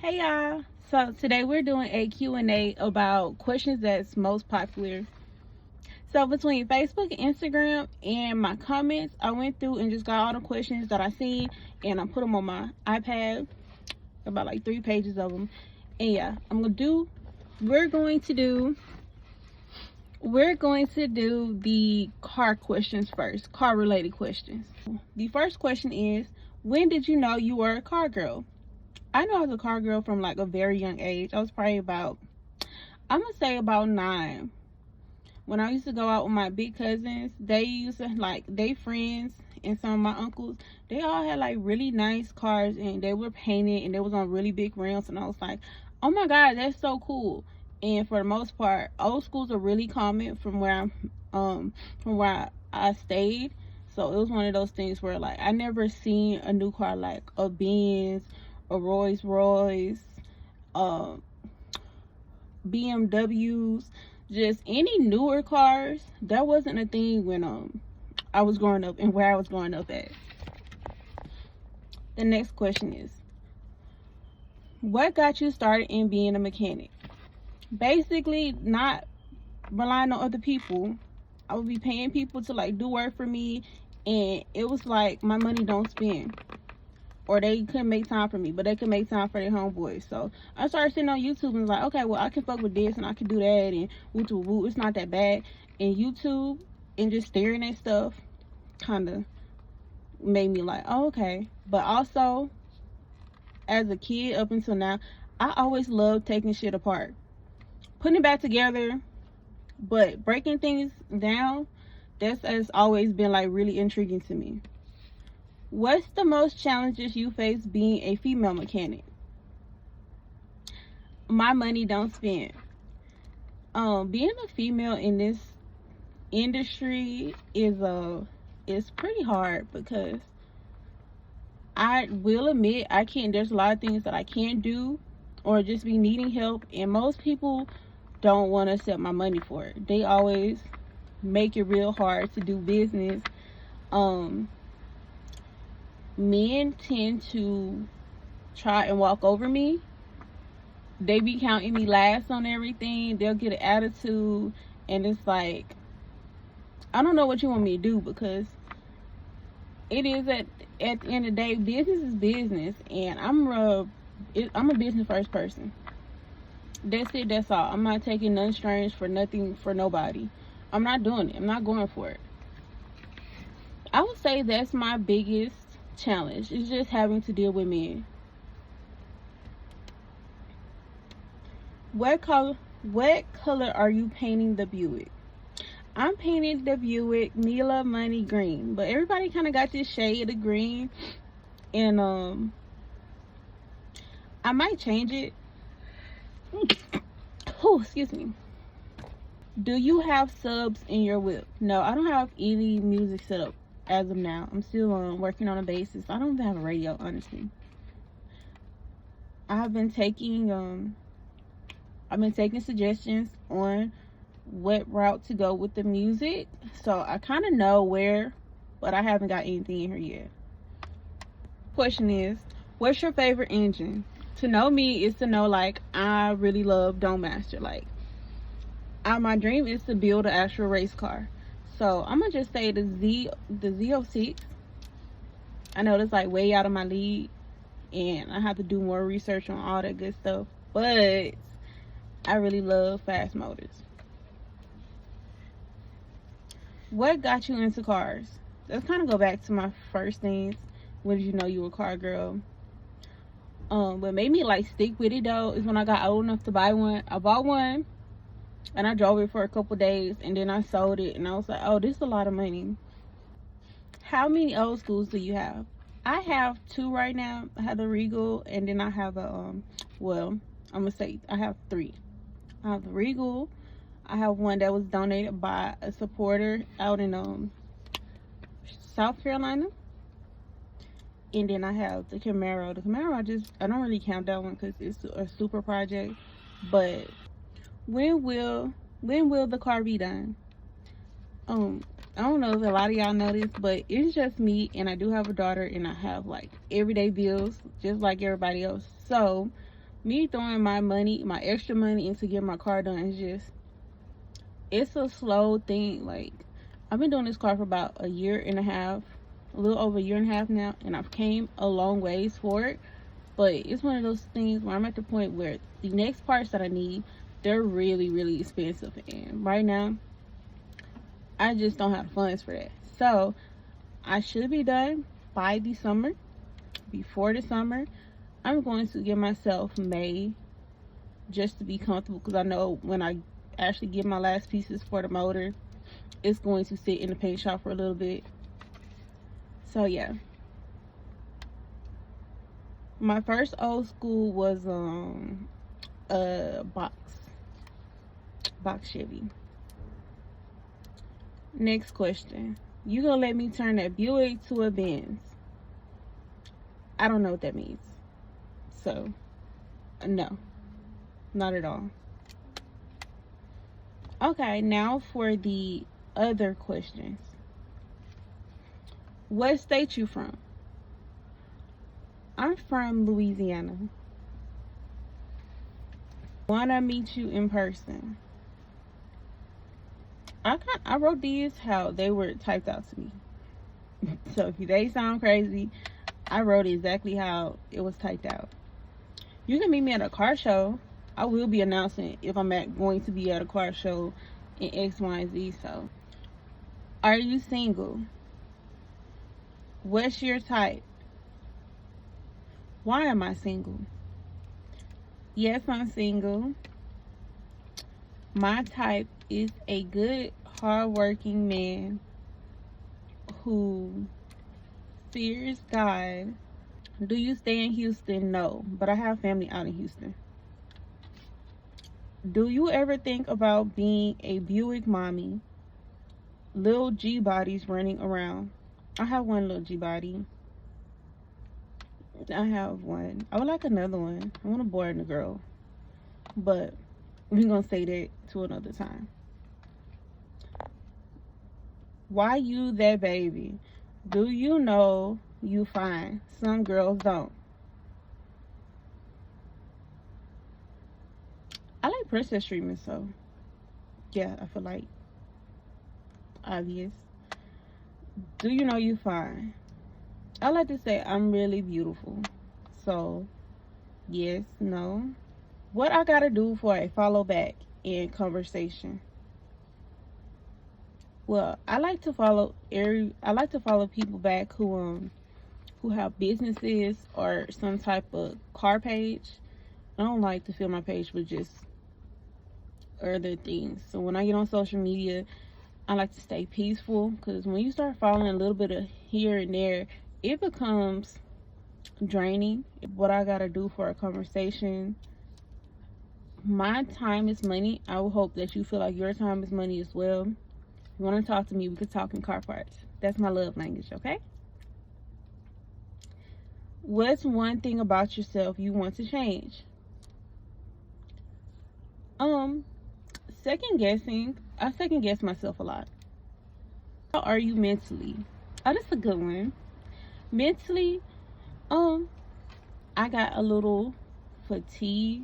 Hey y'all. So today we're doing a Q&A about questions that's most popular. So between Facebook and Instagram and my comments, I went through and just got all the questions that I seen and I put them on my iPad, about like 3 pages of them. And yeah, we're going to do the car questions first, car related questions. The first question is, when did you know you were a car girl? I know I was a car girl from like a very young age. I was probably I'm gonna say about 9. When I used to go out with my big cousins, they used to like, they friends and some of my uncles, they all had like really nice cars and they were painted and they was on really big rims, and I was like, oh my god, that's so cool. And for the most part, old schools are really common from where I stayed. So it was one of those things where like I never seen a new car like a Benz, a Rolls Royce, BMWs, just any newer cars. That wasn't a thing when I was growing up and where I was growing up at. The next question is, what got you started in being a mechanic? Basically, not relying on other people. I would be paying people to like do work for me, and it was like my money don't spend. Or they couldn't make time for me, but they could make time for their homeboys. So I started sitting on YouTube and was like, okay, well, I can fuck with this and I can do that, and woo, it's not that bad. And YouTube and just staring at stuff kind of made me like, oh, okay. But also, as a kid up until now, I always loved taking shit apart, putting it back together, but breaking things down, that's has always been like really intriguing to me. What's the most challenges you face being a female mechanic? My money don't spend. Being a female in this industry is pretty hard, because I will admit there's a lot of things that I can't do or just be needing help, and most people don't want to accept my money for it. They always make it real hard to do business. Men tend to try and walk over me. They be counting me last on everything. They'll get an attitude, and it's like, I don't know what you want me to do, because it is at the end of the day, business is business, and I'm a business first person. That's it, that's all. I'm not taking none strange for nothing for nobody. I'm not doing it. I'm not going for it. I would say that's my biggest challenge, is just having to deal with men. What color are you painting the Buick? I'm painting the Buick Mila Money green, but everybody kind of got this shade of green, and I might change it. Oh, excuse me. Do you have subs in your whip? No, I don't have any music set up as of now. I'm still working on a basis. I don't even have a radio, honestly. I've been taking suggestions on what route to go with the music, so I kind of know where, but I haven't got anything in here yet. Question is, what's your favorite engine? To know me is to know like I really love Dome Master. Like, my dream is to build an actual race car. So I'm gonna just say the Z06. I know that's like way out of my league, and I have to do more research on all that good stuff, but I really love fast motors. What got you into cars? Let's kind of go back to my first things. When did you know you were a car girl? What made me like stick with it though is when I got old enough to buy one. I bought one and I drove it for a couple days, and then I sold it, and I was like, oh, this is a lot of money. How many old schools do you have? I have 2 right now. I have the Regal, and then I have I'm gonna say I have 3. I have the Regal. I have one that was donated by a supporter out in South Carolina. And then I have the Camaro. The Camaro, I don't really count that one because it's a super project. But when will the car be done? I don't know if a lot of y'all know this, but it's just me, and I do have a daughter, and I have like everyday bills just like everybody else. So Me throwing my money, my extra money into getting my car done is just, it's a slow thing. Like, I've been doing this car for about a year and a half, a little over a year and a half now, and I've came a long ways for it. But it's one of those things where I'm at the point where the next parts that I need, they're really, really expensive. And right now, I just don't have the funds for that. So I should be done by the summer. Before the summer, I'm going to give myself May just to be comfortable, because I know when I actually get my last pieces for the motor, it's going to sit in the paint shop for a little bit. So yeah. My first old school was a box Chevy. Next question. You gonna let me turn that Buick to a Benz? I don't know what that means. So, no. Not at all. Okay, now for the other questions. What state you from? I'm from Louisiana. Wanna meet you in person? I wrote these how they were typed out to me. So if they sound crazy, I wrote exactly how it was typed out. You can meet me at a car show. I will be announcing if I'm going to be at a car show in X, Y, and Z. So, are you single? What's your type? Why am I single? Yes, I'm single. My type is a good, hardworking man who fears God. Do you stay in Houston? No, but I have family out in Houston. Do you ever think about being a Buick mommy? Little G bodies running around. I have one little G body. I have one. I would like another one. I want a boy and a girl. But we're going to say that to another time. Why you that baby? Do you know you fine? Some girls don't. I like princess treatment, so yeah, I feel like obvious. Do you know you fine? I like to say I'm really beautiful. So yes, no. What I gotta do for a follow back in conversation? Well, I like to follow people back who have businesses or some type of car page. I don't like to fill my page with just other things. So when I get on social media, I like to stay peaceful, because when you start following a little bit of here and there, it becomes draining. What I gotta do for a conversation? My time is money. I will hope that you feel like your time is money as well. If you want to talk to me, we could talk in car parts. That's my love language, okay? What's one thing about yourself you want to change? Second guessing. I second guess myself a lot. How are you mentally? Oh, that's a good one. Mentally, I got a little fatigue.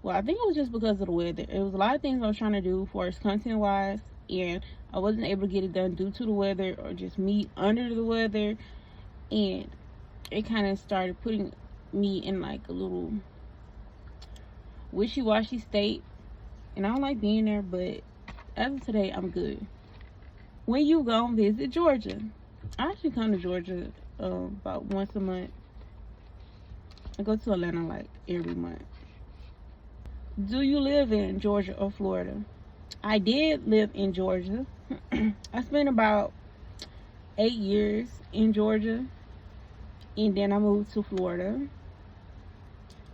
Well, I think it was just because of the weather. It was a lot of things I was trying to do for us content wise, and I wasn't able to get it done due to the weather or just me under the weather. And it kind of started putting me in like a little wishy-washy state. And I don't like being there, but as of today, I'm good. When you go and visit Georgia? I actually come to Georgia about once a month. I go to Atlanta like every month. Do you live in Georgia or Florida? I did live in Georgia. I spent about 8 years in Georgia, and then I moved to Florida.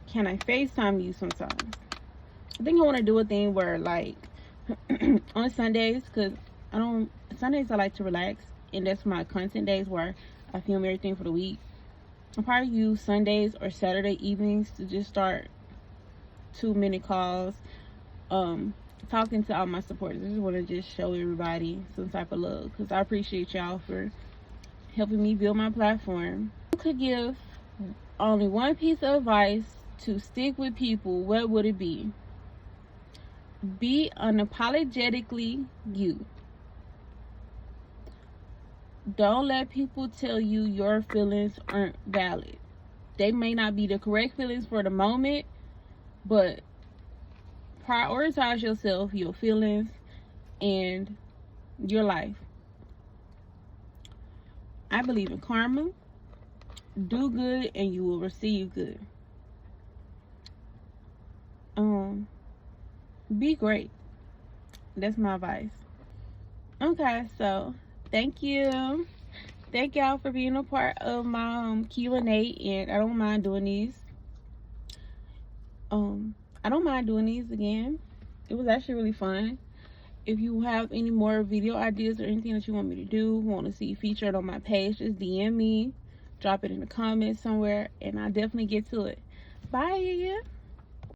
Can I FaceTime you sometimes? I think I want to do a thing where, like, on Sundays, because Sundays I like to relax, and that's my content days where I film everything for the week. I'll probably use Sundays or Saturday evenings to just start 2-minute calls, talking to all my supporters. I just want to just show everybody some type of love, because I appreciate y'all for helping me build my platform. You could give only one piece of advice to stick with people, what would it be? Be unapologetically you. Don't let people tell you your feelings aren't valid. They may not be the correct feelings for the moment, but prioritize yourself, your feelings, and your life. I believe in karma. Do good and you will receive good. Be great. That's my advice. Okay, so thank you. Thank y'all for being a part of my Q&A, and I don't mind doing these. I don't mind doing these again. It was actually really fun. If you have any more video ideas or anything that you want me to do, want to see featured on my page, just DM me, drop it in the comments somewhere, and I'll definitely get to it. Bye.